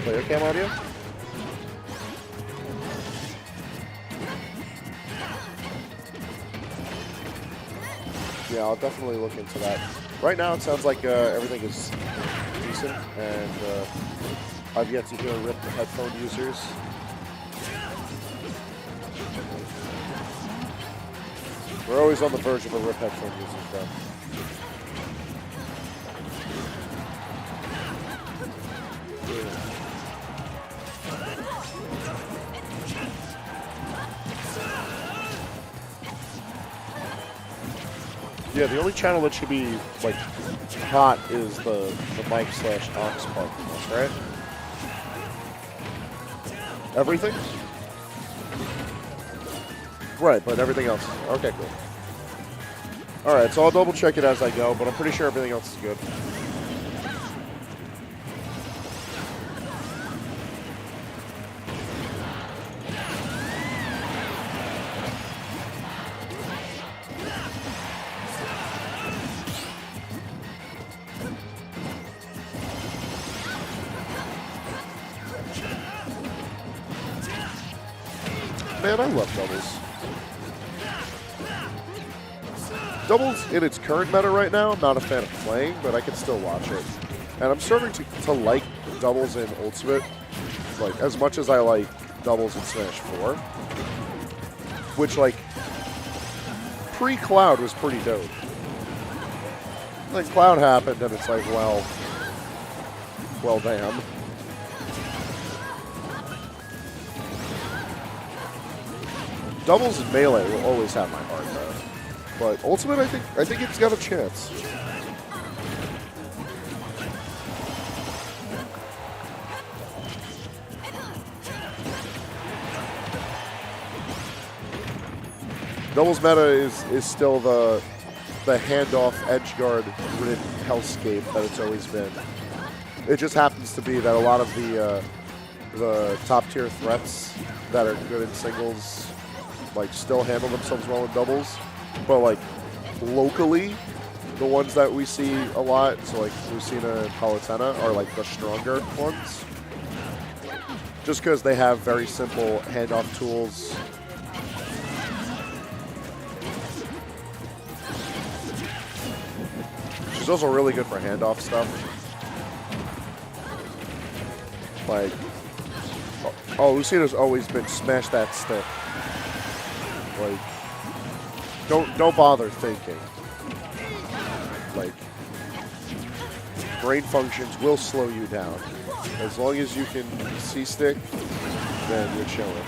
player cam audio? Yeah, I'll definitely look into that. Right now, it sounds like everything is decent, and I've yet to hear rip the headphone users. We're always on the verge of a rip headphone users, though. Yeah, the only channel that should be, like, hot is the mic / aux part of this, right? Everything? Right, but everything else. Okay, cool. Alright, so I'll double check it as I go, but I'm pretty sure everything else is good. Man, I love doubles. Doubles in its current meta right now, I'm not a fan of playing, but I can still watch it. And I'm starting to like doubles in Ultimate, like, as much as I like doubles in Smash 4. Which, like, pre-Cloud was pretty dope. Then Cloud happened, and it's like, well, damn. Doubles and Melee will always have my heart, though. But Ultimate, I think it's got a chance. Doubles meta is still the handoff edge guard ridden hellscape that it's always been. It just happens to be that a lot of the top tier threats that are good in singles, like, still handle themselves well in doubles, but, like, locally, the ones that we see a lot, so, like, Lucina and Palutena are, like, the stronger ones, just because they have very simple handoff tools. She's also really good for handoff stuff. Like, oh, Lucina's always been smash that stick. Like, don't bother thinking. Like, brain functions will slow you down. As long as you can C-stick, then you're chilling.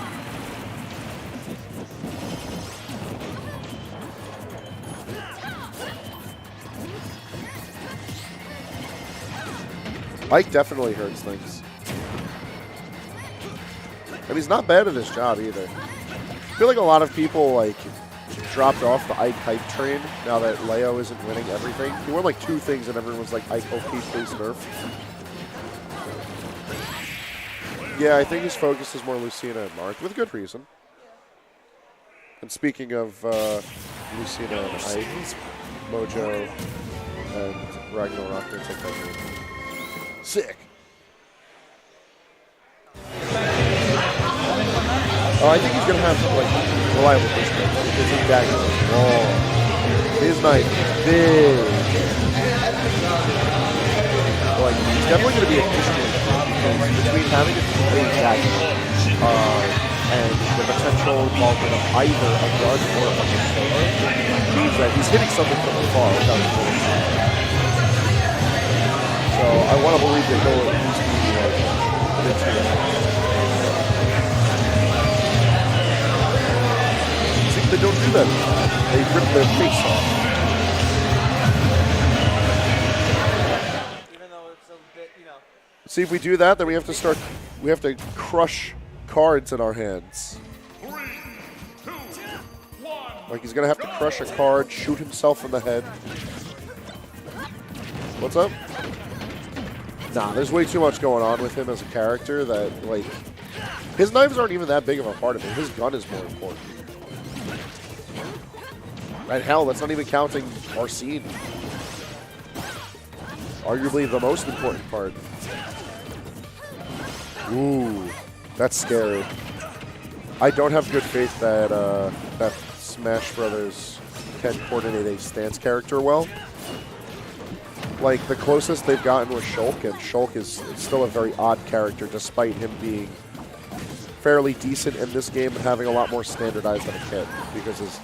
Ike definitely hurts things. And he's not bad at his job either. I feel like a lot of people, like, dropped off the Ike hype train now that Leo isn't winning everything. He won, like, 2 things and everyone was like, Ike OP, please nerf. Yeah, I think his focus is more Lucina and Mark, with good reason. And speaking of Lucina and Ike, Mojo and Ragnellrok are take that lead. Sick. Oh, I think he's going to have, like, reliable pushback because his dagger is long. His knife big. Like, he's definitely going to be a history because between having a big dagger and the potential involvement of either a gun or a controller means that he's hitting something from afar without the bullets. So I want to believe that he'll at least be a bit too. They don't do that. They rip their face off. Even though it's a bit, you know. See, if we do that, then we have to crush cards in our hands. 3, 2, 1. Like, he's gonna have to crush a card, shoot himself in the head. What's up? Nah, there's way too much going on with him as a character that, like, his knives aren't even that big of a part of it. His gun is more important. And hell, that's not even counting Arsene. Arguably the most important part. Ooh, that's scary. I don't have good faith that that Smash Brothers can coordinate a stance character well. Like, the closest they've gotten was Shulk, and Shulk is still a very odd character despite him being fairly decent in this game and having a lot more standardized than a kid because his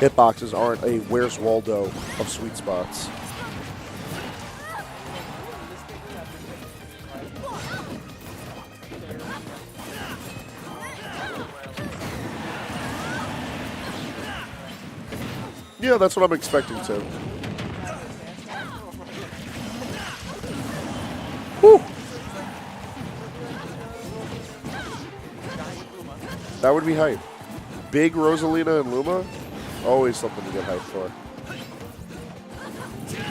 hitboxes aren't a Where's Waldo of sweet spots. Yeah, that's what I'm expecting to. Whew. That would be hype. Big Rosalina and Luma, always something to get hyped for.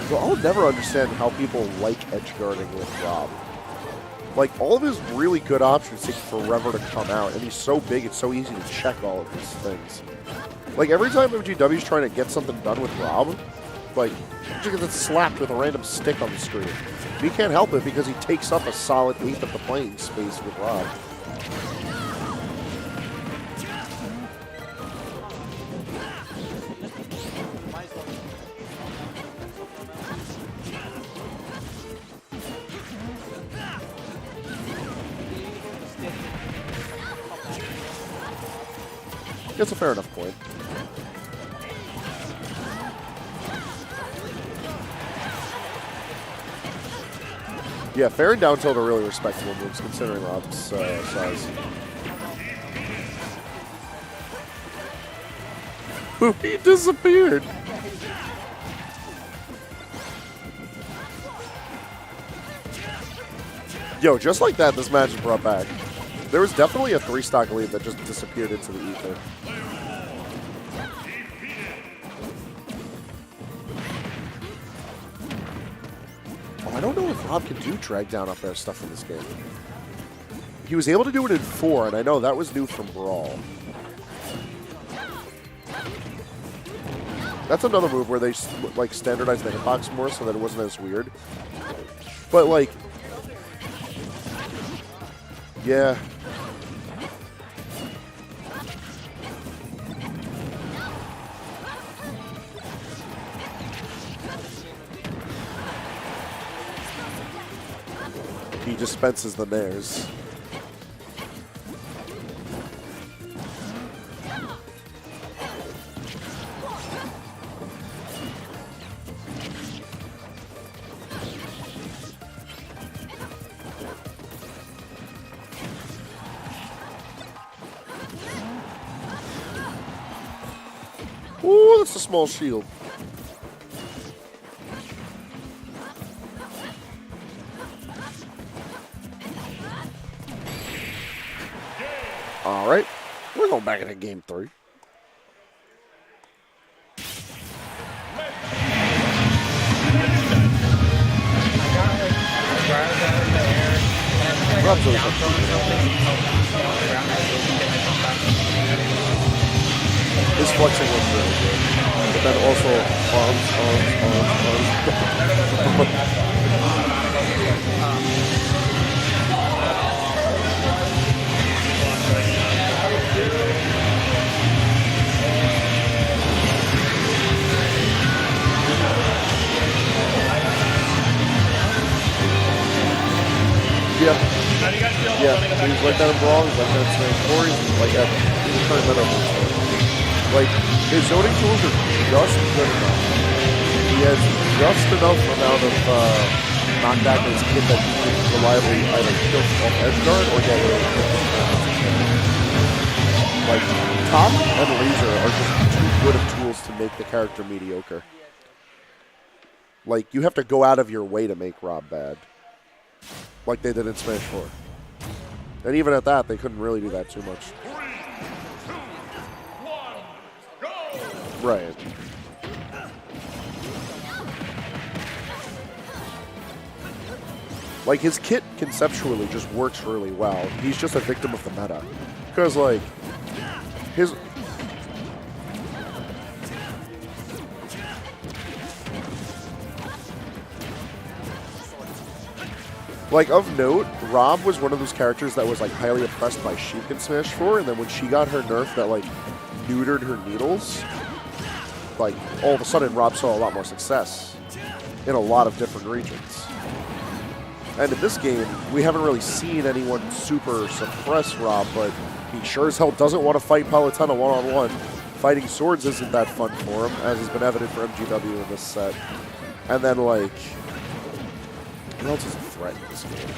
So I'll never understand how people like edge guarding with Rob. Like, all of his really good options take forever to come out, and he's so big, it's so easy to check all of these things. Like, every time MGW's trying to get something done with Rob, like, he just gets slapped with a random stick on the screen. He can't help it because he takes up a solid eighth of the playing space with Rob. That's a fair enough point. Yeah, fair and down tilt are really respectable moves considering Rob's size. He disappeared. Yo, just like that, this match is brought back. There was definitely a 3-stock lead that just disappeared into the ether. Oh, I don't know if Rob can do drag down up air stuff in this game. He was able to do it in 4, and I know that was new from Brawl. That's another move where they like standardized the hitbox more so that it wasn't as weird. But like, yeah. He dispenses the nairs. Ooh, that's a small shield. All right, we're going back into game 3. His flexing was really good, but then also arms. Yeah. He's like that in Brawl, he's like that in Smash 4, he's like that in the current meta. Like, his zoning tools are just good enough. He has just enough amount of knockback in his kit that he can reliably either kill off edge guard or get rid of Like, Top and Laser are just too good of tools to make the character mediocre. Like, you have to go out of your way to make Rob bad. Like they did in Smash 4. And even at that, they couldn't really do that too much. 3, 2, 1, go! Right. Like, his kit conceptually just works really well. He's just a victim of the meta. Because, like, his... Like, of note, Rob was one of those characters that was, like, highly oppressed by Sheik in Smash 4, and then when she got her nerf that, like, neutered her needles, like, all of a sudden, Rob saw a lot more success in a lot of different regions. And in this game, we haven't really seen anyone super suppress Rob, but he sure as hell doesn't want to fight Palutena one-on-one. Fighting swords isn't that fun for him, as has been evident for MGW in this set. And then, like, who else is a threat in this game?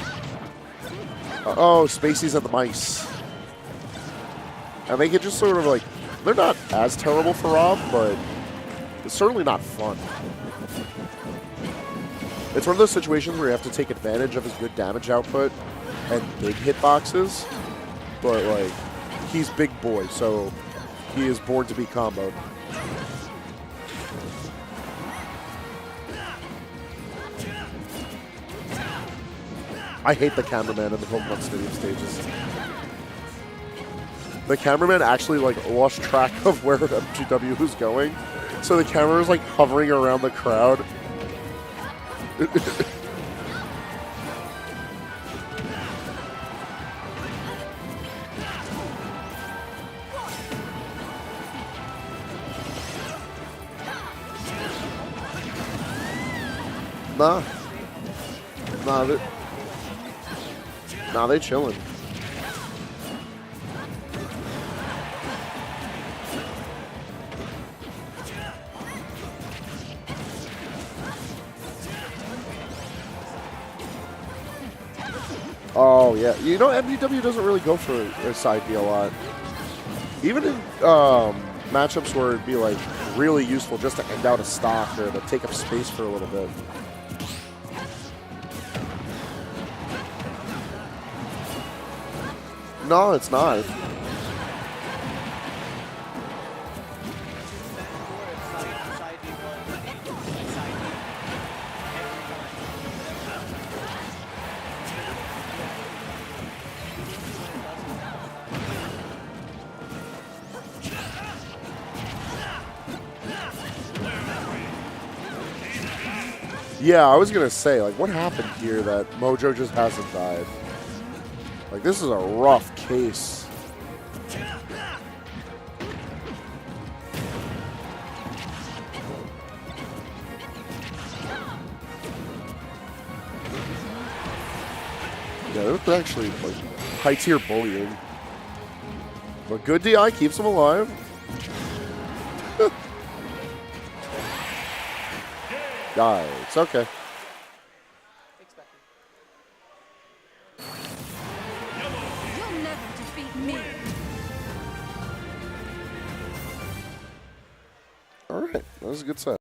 Oh, Spacey's and the mice. And they can just sort of, like, they're not as terrible for Rob, but it's certainly not fun. It's one of those situations where you have to take advantage of his good damage output and big hitboxes, but, like, he's big boy, so he is born to be comboed. I hate the cameraman in the Pokemon Stadium stages. The cameraman actually, like, lost track of where MGW was going, so the camera was, like, hovering around the crowd. Nah, they chillin'. Oh, yeah. You know, MGW doesn't really go for a side B a lot. Even in matchups where it'd be, like, really useful just to end out a stock or to take up space for a little bit. No, it's not. Yeah, I was gonna say, like, what happened here that Mojo just hasn't died? Like, this is a rough case. Yeah, that's actually, like, high-tier bullying. But good DI keeps him alive. It's okay. You'll never defeat me. All right, that was a good set.